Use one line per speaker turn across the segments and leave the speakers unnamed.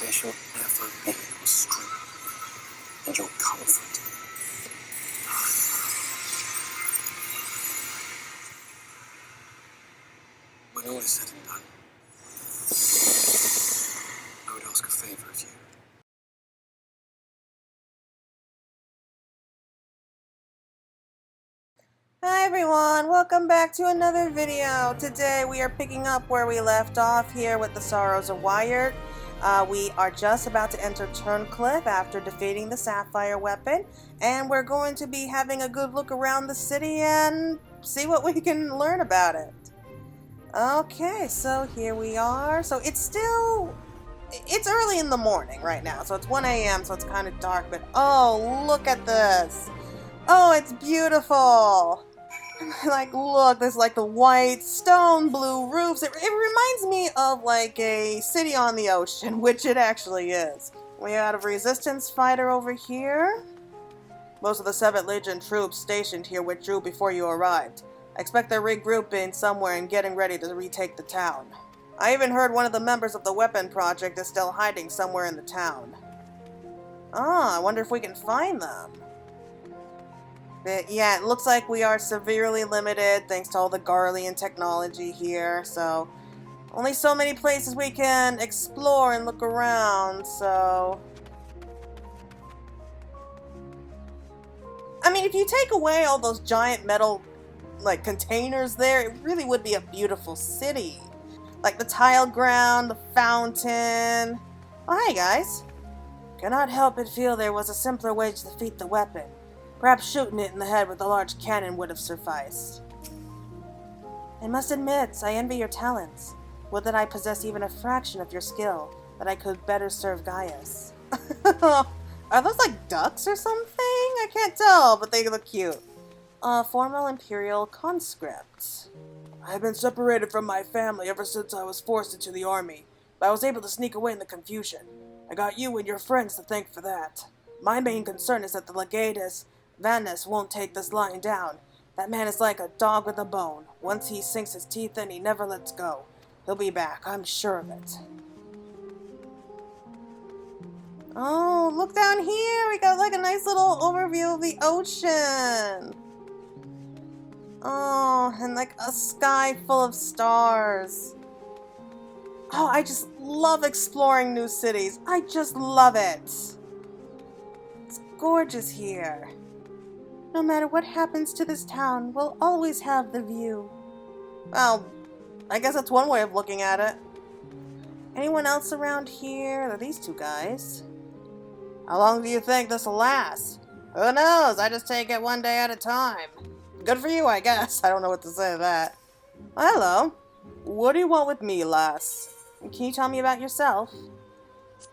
They shall ever be your strength and your comfort. When all is said and done, I would ask a favor of you.
Hi everyone, welcome back to another video. Today we are picking up where we left off here with the Sorrows of Wyatt. We are just about to enter Turncliffe after defeating the Sapphire weapon, and we're going to be having a good look around the city and see what we can learn about it. Okay, so here we are. So it's early in the morning right now, so it's 1 a.m., so it's kind of dark, but oh, look at this. Oh, it's beautiful. Like, look, there's like the white stone blue roofs. It reminds me of like a city on the ocean, which it actually is. We got a resistance fighter over here. Most of the 7th Legion troops stationed here withdrew before you arrived. I expect they're regrouping somewhere and getting ready to retake the town. I even heard one of the members of the weapon project is still hiding somewhere in the town. Ah, I wonder if we can find them. But yeah, it looks like we are severely limited thanks to all the Garlean technology here, so only so many places we can explore and look around, so... I mean, if you take away all those giant metal, like, containers there, it really would be a beautiful city. Like the tile ground, the fountain... Oh, hi guys. Cannot help but feel there was a simpler way to defeat the weapon. Perhaps shooting it in the head with a large cannon would have sufficed. I must admit, I envy your talents. Would that I possess even a fraction of your skill, that I could better serve Gaius. Are those like ducks or something? I can't tell, but they look cute. Formal Imperial conscript. I have been separated from my family ever since I was forced into the army, but I was able to sneak away in the confusion. I got you and your friends to thank for that. My main concern is that the Legatus Vanus won't take this lying down. That man is like a dog with a bone. Once he sinks his teeth in, he never lets go. He'll be back, I'm sure of it. Oh, look down here! We got like a nice little overview of the ocean! Oh, and like a sky full of stars. Oh, I just love exploring new cities. I just love it. It's gorgeous here. No matter what happens to this town, we'll always have the view. Well, I guess that's one way of looking at it. Anyone else around here? Are these two guys? How long do you think this will last? Who knows? I just take it one day at a time. Good for you, I guess. I don't know what to say to that. Well, hello. What do you want with me, lass? Can you tell me about yourself?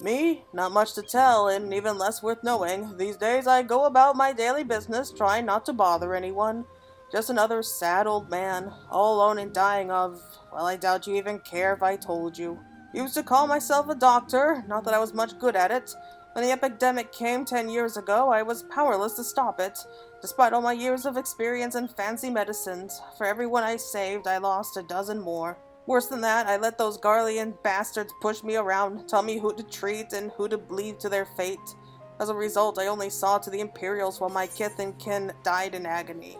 Me? Not much to tell, and even less worth knowing. These days I go about my daily business, trying not to bother anyone. Just another sad old man, all alone and dying of... well, I doubt you even care if I told you. Used to call myself a doctor, not that I was much good at it. When the epidemic came 10 years ago, I was powerless to stop it. Despite all my years of experience in fancy medicines, for everyone I saved, I lost a dozen more. Worse than that, I let those Garlean bastards push me around, tell me who to treat and who to leave to their fate. As a result, I only saw to the Imperials while my kith and kin died in agony.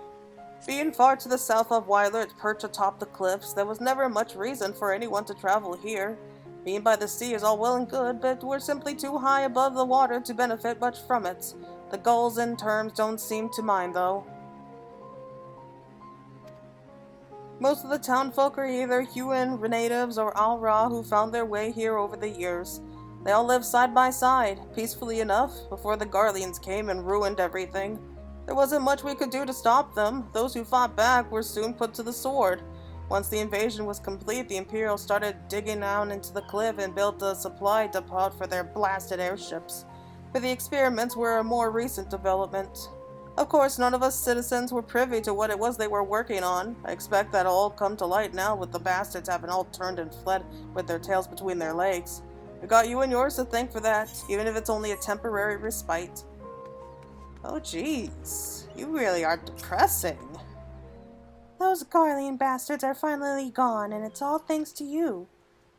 Being far to the south of Wyatt, perched atop the cliffs, there was never much reason for anyone to travel here. Being by the sea is all well and good, but we're simply too high above the water to benefit much from it. The gulls and terms don't seem to mind, though. Most of the townfolk are either Huon natives or Al-Ra who found their way here over the years. They all live side by side, peacefully enough, before the Garleans came and ruined everything. There wasn't much we could do to stop them. Those who fought back were soon put to the sword. Once the invasion was complete, the Imperials started digging down into the cliff and built a supply depot for their blasted airships. But the experiments were a more recent development. Of course, none of us citizens were privy to what it was they were working on. I expect that'll all come to light now with the bastards having all turned and fled with their tails between their legs. We got you and yours to thank for that, even if it's only a temporary respite. Oh jeez, you really are depressing. Those Garlean bastards are finally gone, and it's all thanks to you.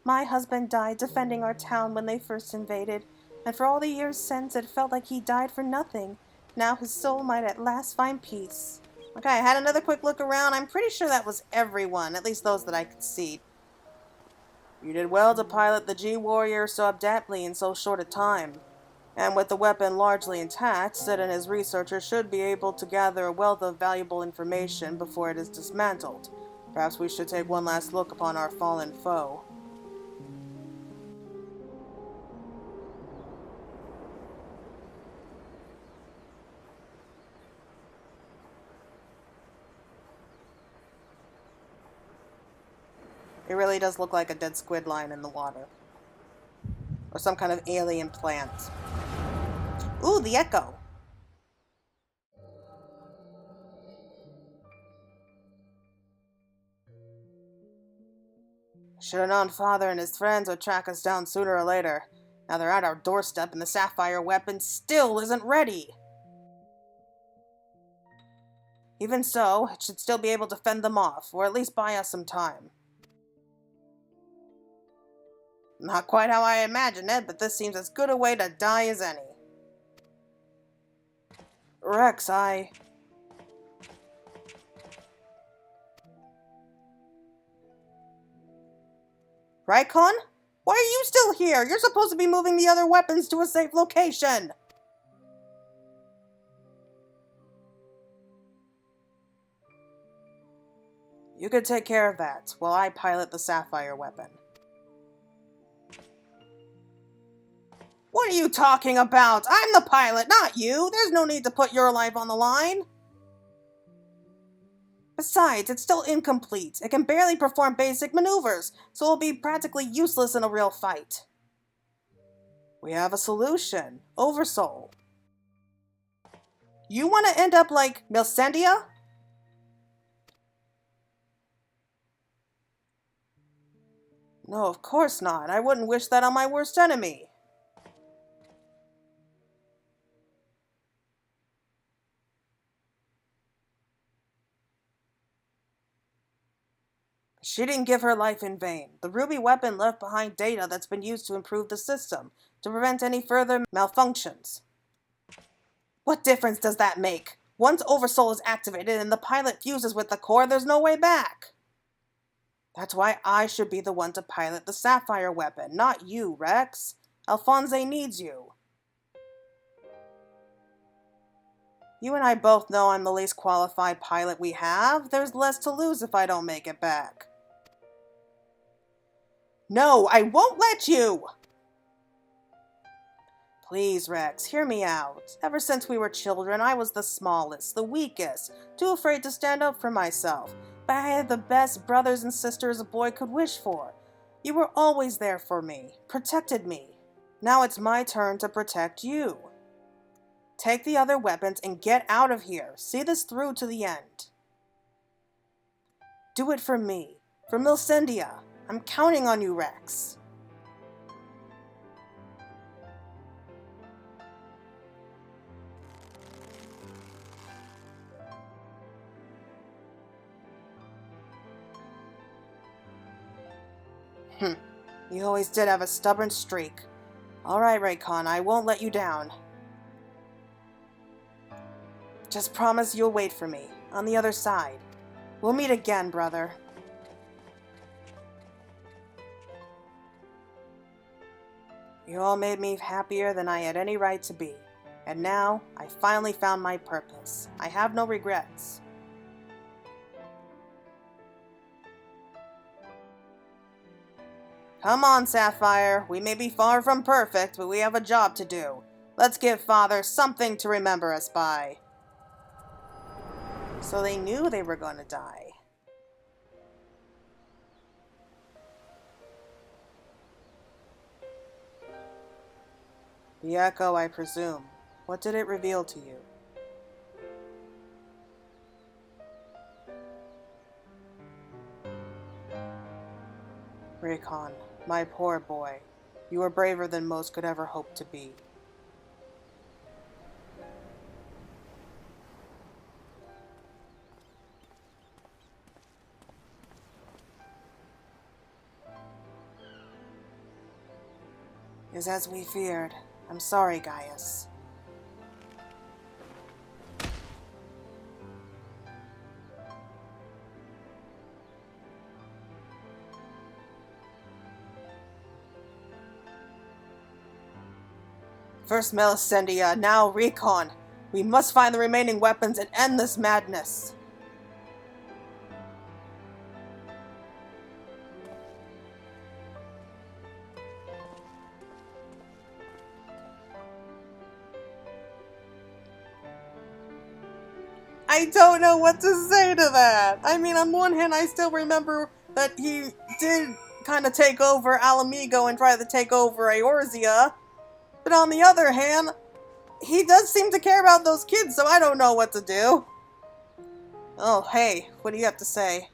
My husband died defending our town when they first invaded, and for all the years since, it felt like he died for nothing. Now his soul might at last find peace. Okay, I had another quick look around. I'm pretty sure that was everyone, at least those that I could see. You did well to pilot the G-Warrior so adeptly in so short a time. And with the weapon largely intact, Sid and his researchers should be able to gather a wealth of valuable information before it is dismantled. Perhaps we should take one last look upon our fallen foe. It really does look like a dead squid lying in the water. Or some kind of alien plant. Ooh, the echo! Should have known Father and his friends would track us down sooner or later. Now they're at our doorstep and the Sapphire weapon still isn't ready! Even so, it should still be able to fend them off, or at least buy us some time. Not quite how I imagined it, but this seems as good a way to die as any. Rex, Right, Con? Why are you still here? You're supposed to be moving the other weapons to a safe location! You could take care of that, while I pilot the Sapphire weapon. What are you talking about? I'm the pilot, not you! There's no need to put your life on the line! Besides, it's still incomplete. It can barely perform basic maneuvers, so it'll be practically useless in a real fight. We have a solution. Oversoul. You want to end up like Milcendia? No, of course not. I wouldn't wish that on my worst enemy. She didn't give her life in vain. The ruby weapon left behind data that's been used to improve the system, to prevent any further malfunctions. What difference does that make? Once Oversoul is activated and the pilot fuses with the core, there's no way back. That's why I should be the one to pilot the Sapphire weapon, not you, Rex. Alphonse needs you. You and I both know I'm the least qualified pilot we have. There's less to lose if I don't make it back. No, I won't let you! Please, Rex, hear me out. Ever since we were children, I was the smallest, the weakest, too afraid to stand up for myself. But I had the best brothers and sisters a boy could wish for. You were always there for me, protected me. Now it's my turn to protect you. Take the other weapons and get out of here. See this through to the end. Do it for me, for Milcendia. I'm counting on you, Rex. You always did have a stubborn streak. Alright, Raycon, I won't let you down. Just promise you'll wait for me, on the other side. We'll meet again, brother. You all made me happier than I had any right to be. And now, I finally found my purpose. I have no regrets. Come on, Sapphire. We may be far from perfect, but we have a job to do. Let's give Father something to remember us by. So they knew they were going to die. The echo, I presume. What did it reveal to you? Raycon, my poor boy. You are braver than most could ever hope to be. is as we feared. I'm sorry, Gaius. First Melissendia, now recon. We must find the remaining weapons and end this madness. I don't know what to say to that. I mean, on one hand, I still remember that he did kind of take over Alamigo and try to take over Eorzea. But on the other hand, he does seem to care about those kids, so I don't know what to do. Oh, hey, what do you have to say?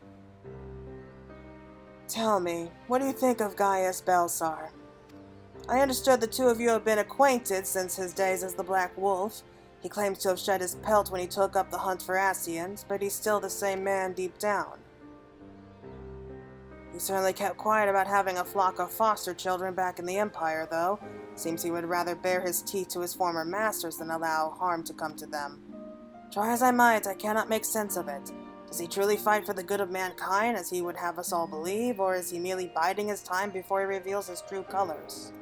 Tell me, what do you think of Gaius Belsar? I understood the two of you have been acquainted since his days as the Black Wolf. He claims to have shed his pelt when he took up the hunt for Ascians, but he's still the same man deep down. He certainly kept quiet about having a flock of foster children back in the Empire, though. Seems he would rather bare his teeth to his former masters than allow harm to come to them. Try as I might, I cannot make sense of it. Does he truly fight for the good of mankind, as he would have us all believe, or is he merely biding his time before he reveals his true colors?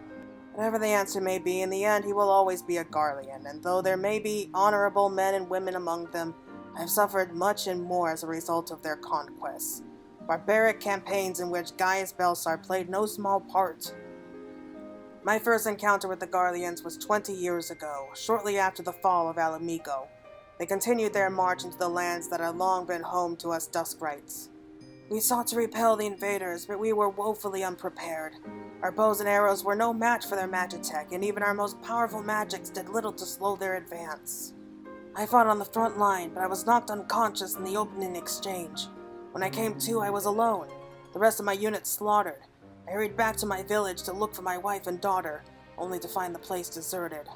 Whatever the answer may be, in the end he will always be a Garlean, and though there may be honorable men and women among them, I have suffered much and more as a result of their conquests. Barbaric campaigns in which Gaius Belsar played no small part. My first encounter with the Garleans was 20 years ago, shortly after the fall of Alamigo. They continued their march into the lands that had long been home to us Duskrights. We sought to repel the invaders, but we were woefully unprepared. Our bows and arrows were no match for their magitech, and even our most powerful magics did little to slow their advance. I fought on the front line, but I was knocked unconscious in the opening exchange. When I came to, I was alone, the rest of my unit slaughtered. I hurried back to my village to look for my wife and daughter, only to find the place deserted.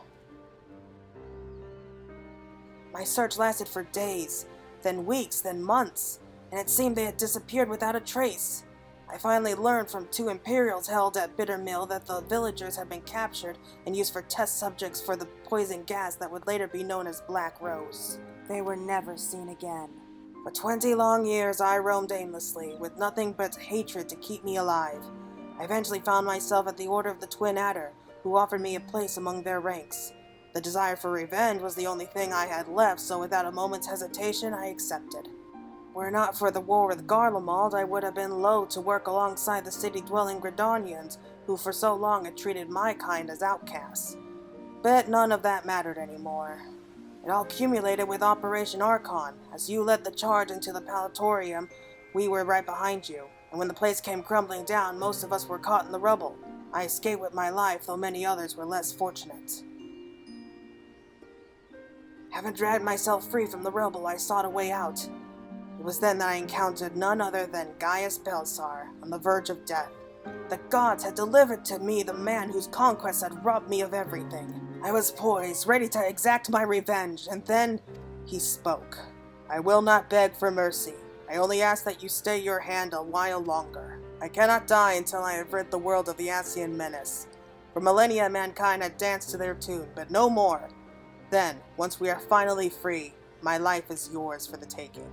My search lasted for days, then weeks, then months, and it seemed they had disappeared without a trace. I finally learned from 2 Imperials held at Bittermill that the villagers had been captured and used for test subjects for the poison gas that would later be known as Black Rose. They were never seen again. For 20 long years I roamed aimlessly, with nothing but hatred to keep me alive. I eventually found myself at the Order of the Twin Adder, who offered me a place among their ranks. The desire for revenge was the only thing I had left, so without a moment's hesitation I accepted. Were it not for the war with Garlemald, I would have been loath to work alongside the city-dwelling Gridonians, who for so long had treated my kind as outcasts. But none of that mattered anymore. It all accumulated with Operation Archon. As you led the charge into the Palatorium, we were right behind you, and when the place came crumbling down, most of us were caught in the rubble. I escaped with my life, though many others were less fortunate. Having dragged myself free from the rubble, I sought a way out. It was then that I encountered none other than Gaius Belsar, on the verge of death. The gods had delivered to me the man whose conquest had robbed me of everything. I was poised, ready to exact my revenge, and then he spoke. I will not beg for mercy. I only ask that you stay your hand a while longer. I cannot die until I have rid the world of the Ascian menace. For millennia mankind had danced to their tune, but no more. Then, once we are finally free, my life is yours for the taking.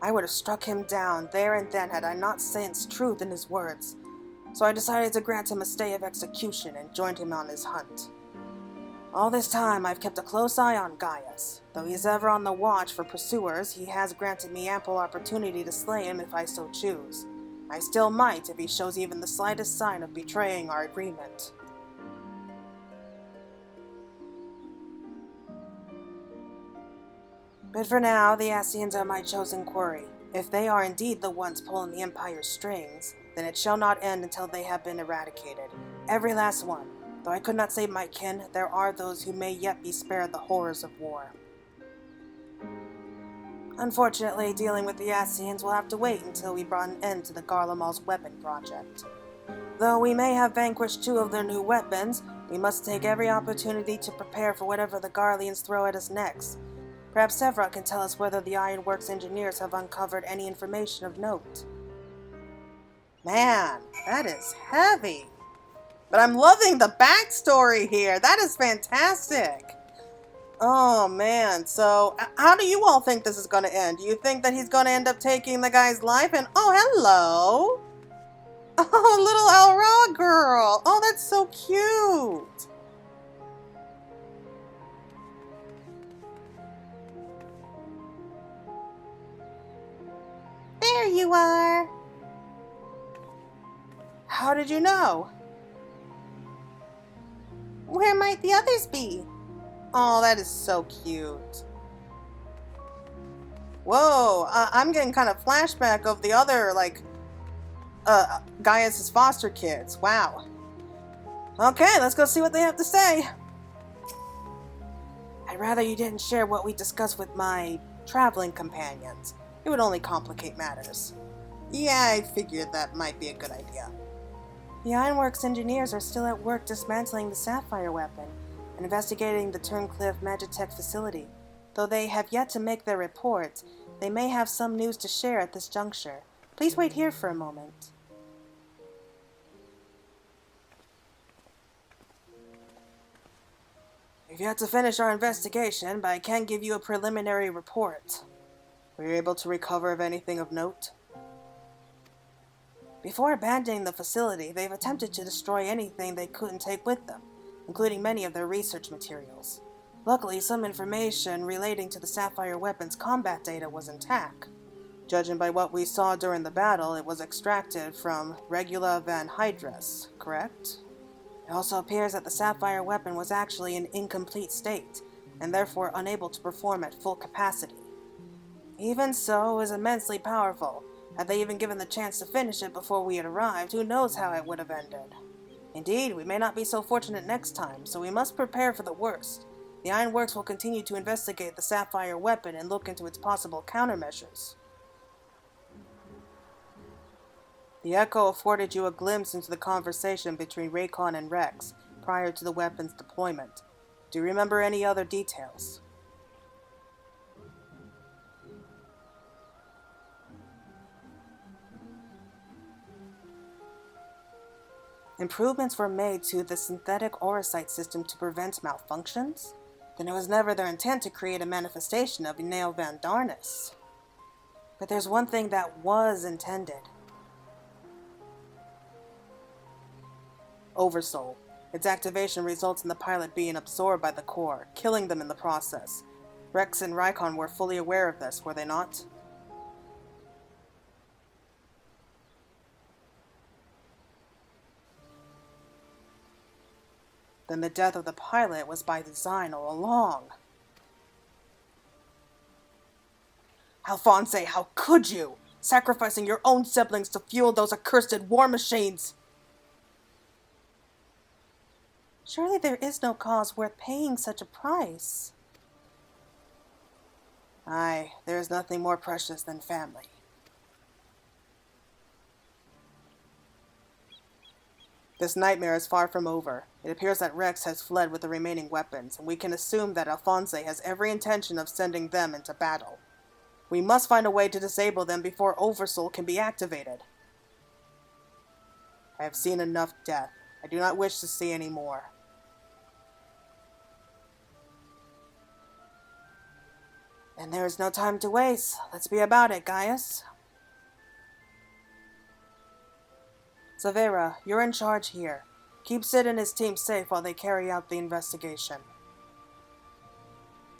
I would have struck him down there and then had I not sensed truth in his words, so I decided to grant him a stay of execution and joined him on his hunt. All this time I've kept a close eye on Gaius. Though he is ever on the watch for pursuers, he has granted me ample opportunity to slay him if I so choose. I still might if he shows even the slightest sign of betraying our agreement. But for now, the Ascians are my chosen quarry. If they are indeed the ones pulling the Empire's strings, then it shall not end until they have been eradicated. Every last one. Though I could not save my kin, there are those who may yet be spared the horrors of war. Unfortunately, dealing with the Ascians will have to wait until we brought an end to the Garlemald's weapon project. Though we may have vanquished 2 of their new weapons, we must take every opportunity to prepare for whatever the Garleans throw at us next. Perhaps Sevra can tell us whether the Ironworks engineers have uncovered any information of note. Man, that is heavy. But I'm loving the backstory here. That is fantastic. Oh man, so how do you all think this is going to end? Do you think that he's going to end up taking the guy's life? And oh, hello. Oh, little Elra girl. Oh, that's so cute. There you are. How did you know? Where might the others be? Oh, that is so cute. Whoa, I'm getting kind of flashback of the other, like, Gaius' foster kids. Wow. Okay, let's go see what they have to say. I'd rather you didn't share what we discussed with my traveling companions. It would only complicate matters. Yeah, I figured that might be a good idea. The Ironworks engineers are still at work dismantling the Sapphire weapon and investigating the Turncliffe Magitech facility. Though they have yet to make their report, they may have some news to share at this juncture. Please wait here for a moment. We've yet to finish our investigation, but I can give you a preliminary report. Were you able to recover anything of note? Before abandoning the facility, they've attempted to destroy anything they couldn't take with them, including many of their research materials. Luckily, some information relating to the Sapphire weapon's combat data was intact. Judging by what we saw during the battle, it was extracted from Regula Van Hydrus, correct? It also appears that the Sapphire weapon was actually in incomplete state, and therefore unable to perform at full capacity. Even so, it was immensely powerful. Had they even given the chance to finish it before we had arrived, who knows how it would have ended. Indeed, we may not be so fortunate next time, so we must prepare for the worst. The Ironworks will continue to investigate the Sapphire weapon and look into its possible countermeasures. The Echo afforded you a glimpse into the conversation between Raycon and Rex prior to the weapon's deployment. Do you remember any other details? Improvements were made to the synthetic aurosite system to prevent malfunctions? Then it was never their intent to create a manifestation of Neo Van Darnus. But there's one thing that was intended. Oversoul. Its activation results in the pilot being absorbed by the core, killing them in the process. Rex and Rykon were fully aware of this, were they not? Then the death of the pilot was by design all along. Alphonse, how could you? Sacrificing your own siblings to fuel those accursed war machines! Surely there is no cause worth paying such a price. Aye, there is nothing more precious than family. This nightmare is far from over. It appears that Rex has fled with the remaining weapons, and we can assume that Alphonse has every intention of sending them into battle. We must find a way to disable them before Oversoul can be activated. I have seen enough death. I do not wish to see any more. And there is no time to waste. Let's be about it, Gaius. Zavera, you're in charge here. Keep Sid and his team safe while they carry out the investigation.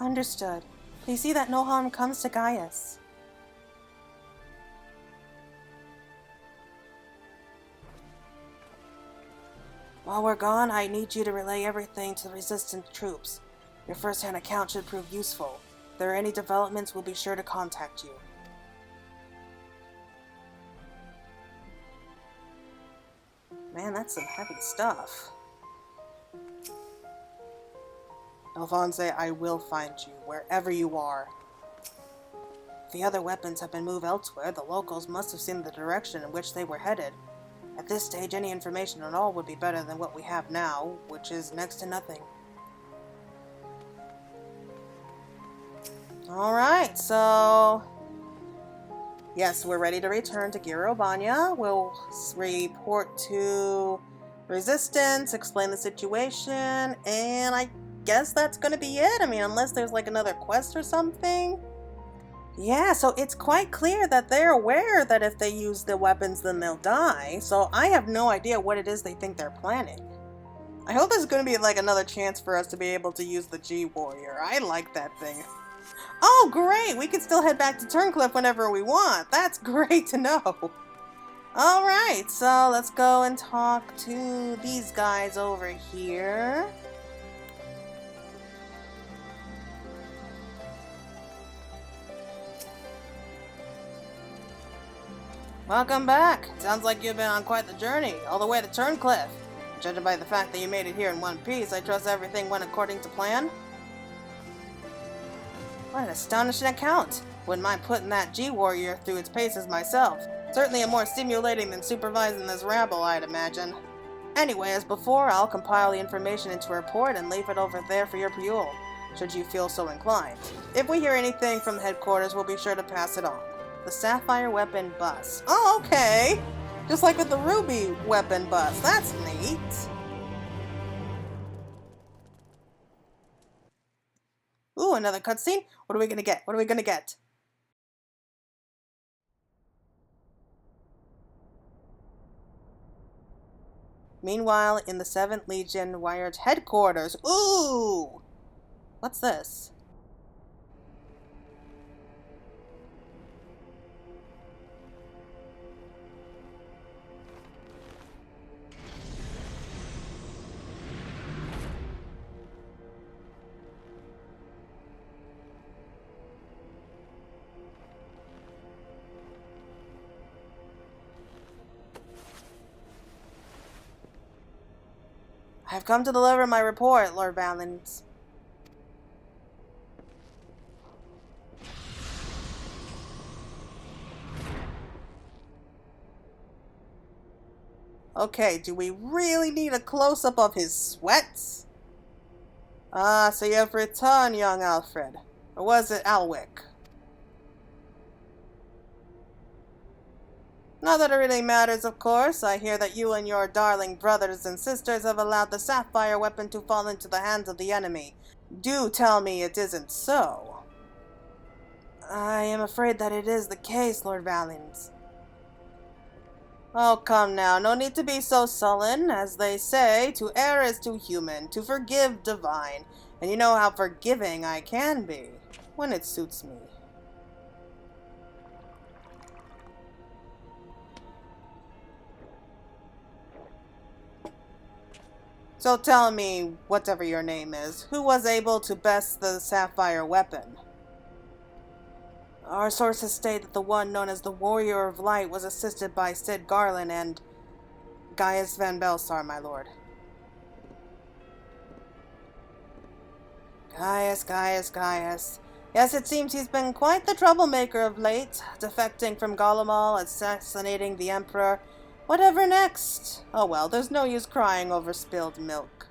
Understood. Please see that no harm comes to Gaius. While we're gone, I need you to relay everything to the resistant troops. Your first-hand account should prove useful. If there are any developments, we'll be sure to contact you. Man, that's some heavy stuff. Alphonse, I will find you, wherever you are. If the other weapons have been moved elsewhere, the locals must have seen the direction in which they were headed. At this stage, any information at all would be better than what we have now, which is next to nothing. Alright, so... Yes, we're ready to return to Girobanya. We'll report to Resistance, explain the situation, and I guess that's gonna be it. I mean, unless there's like another quest or something. Yeah, so it's quite clear that they're aware that if they use the weapons, then they'll die. So I have no idea what it is they think they're planning. I hope there's gonna be like another chance for us to be able to use the G-Warrior. I like that thing. Oh, great! We can still head back to Turncliffe whenever we want. That's great to know. Alright, so let's go and talk to these guys over here. Welcome back. Sounds like you've been on quite the journey, all the way to Turncliffe. Judging by the fact that you made it here in one piece, I trust everything went according to plan? What an astonishing account! Wouldn't mind putting that G-Warrior through its paces myself. Certainly more stimulating than supervising this rabble, I'd imagine. Anyway, as before, I'll compile the information into a report and leave it over there for your perusal, should you feel so inclined. If we hear anything from the headquarters, we'll be sure to pass it on. The Sapphire weapon bus. Oh, okay! Just like with the Ruby weapon bus. That's neat. Ooh, another cutscene? What are we gonna get? What are we gonna get? Meanwhile, in the 7th Legion Wired headquarters. Ooh! What's this? I've come to deliver my report, Lord Valens. Okay, do we really need a close-up of his sweats? Ah, so you have returned, young Alfred. Or was it Alwick? Not that it really matters, of course. I hear that you and your darling brothers and sisters have allowed the Sapphire weapon to fall into the hands of the enemy. Do tell me it isn't so. I am afraid that it is the case, Lord Valens. Oh, come now, no need to be so sullen. As they say, to err is too human, to forgive divine. And you know how forgiving I can be, when it suits me. So tell me, whatever your name is, who was able to best the Sapphire weapon? Our sources state that the one known as the Warrior of Light was assisted by Sid Garland and Gaius Van Belsar, my lord. Gaius. Yes, it seems he's been quite the troublemaker of late, defecting from Galamal, assassinating the Emperor. Whatever next? Oh well, there's no use crying over spilled milk.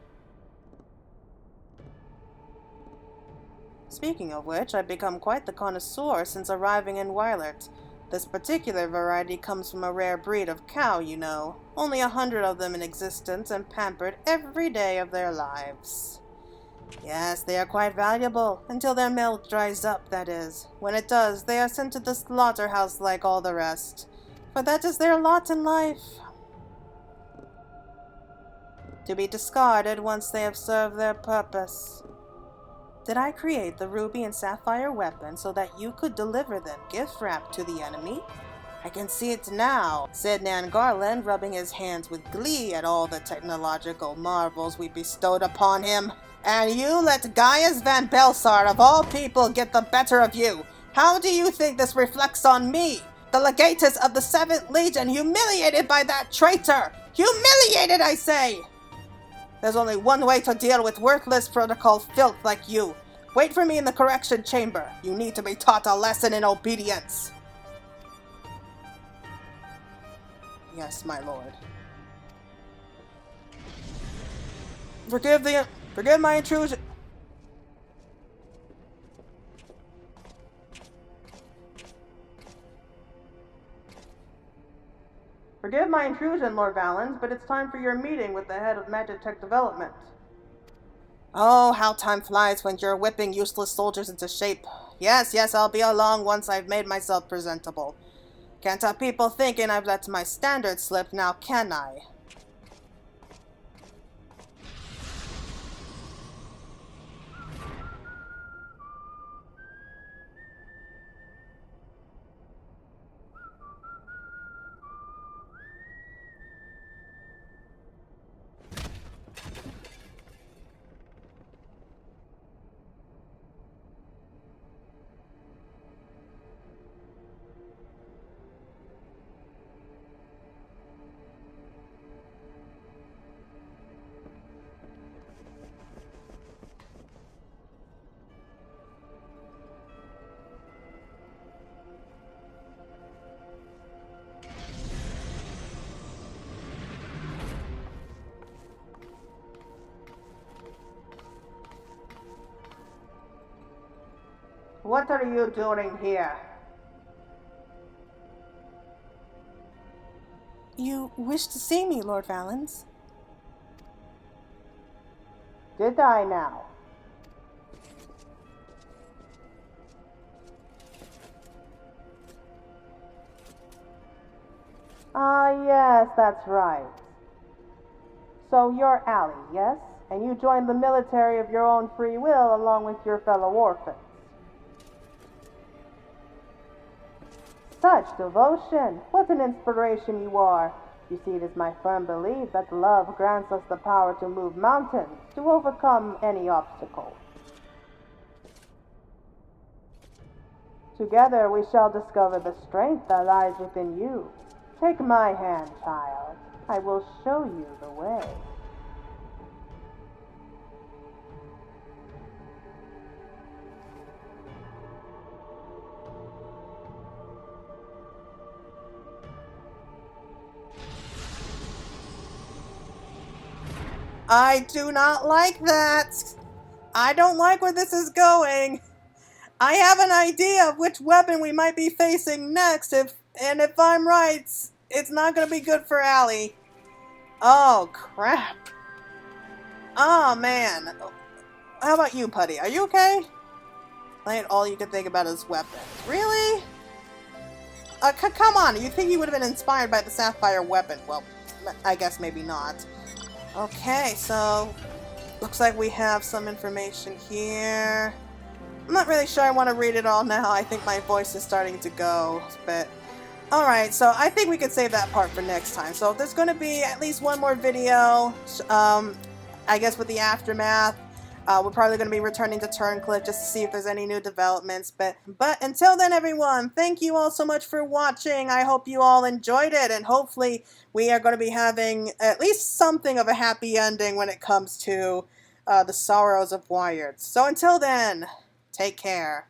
Speaking of which, I've become quite the connoisseur since arriving in Weilert. This particular variety comes from a rare breed of cow, you know. Only 100 of them in existence and pampered every day of their lives. Yes, they are quite valuable, until their milk dries up, that is. When it does, they are sent to the slaughterhouse like all the rest. For that is their lot in life. To be discarded once they have served their purpose. Did I create the Ruby and Sapphire weapon so that you could deliver them gift-wrapped to the enemy? I can see it now, said Nan Garland, rubbing his hands with glee at all the technological marvels we bestowed upon him. And you let Gaius Van Belsar, of all people, get the better of you. How do you think this reflects on me? The legatus of the 7th Legion, humiliated by that traitor! Humiliated, I say! There's only one way to deal with worthless protocol filth like you. Wait for me in the correction chamber. You need to be taught a lesson in obedience. Yes, my lord. Forgive my intrusion. Forgive my intrusion, Lord Valens, but it's time for your meeting with the head of Magitech Development. Oh, how time flies when you're whipping useless soldiers into shape. Yes, I'll be along once I've made myself presentable. Can't have people thinking I've let my standards slip now, can I? What are you doing here? You wish to see me, Lord Valens? Did I now? Ah, yes, that's right. So you're Allie, yes? And you joined the military of your own free will along with your fellow orphans. Such devotion! What an inspiration you are! You see, it is my firm belief that love grants us the power to move mountains, to overcome any obstacle. Together we shall discover the strength that lies within you. Take my hand, child. I will show you the way. I do not like that. I don't like where this is going. I have an idea of which weapon we might be facing next, and if I'm right, it's not going to be good for Allie. Oh, crap. Oh, man. How about you, Putty? Are you okay? Like, all you can think about is weapons. Really? Come on. You think you would have been inspired by the Sapphire weapon? Well, I guess maybe not. Okay, so looks like we have some information here. I'm not really sure I want to read it all now. I think my voice is starting to go, but alright, so I think we could save that part for next time. So there's going to be at least one more video, I guess with the aftermath. We're probably going to be returning to Turncliffe just to see if there's any new developments. But until then, everyone, thank you all so much for watching. I hope you all enjoyed it, and hopefully we are going to be having at least something of a happy ending when it comes to the sorrows of Wyard. So until then, take care.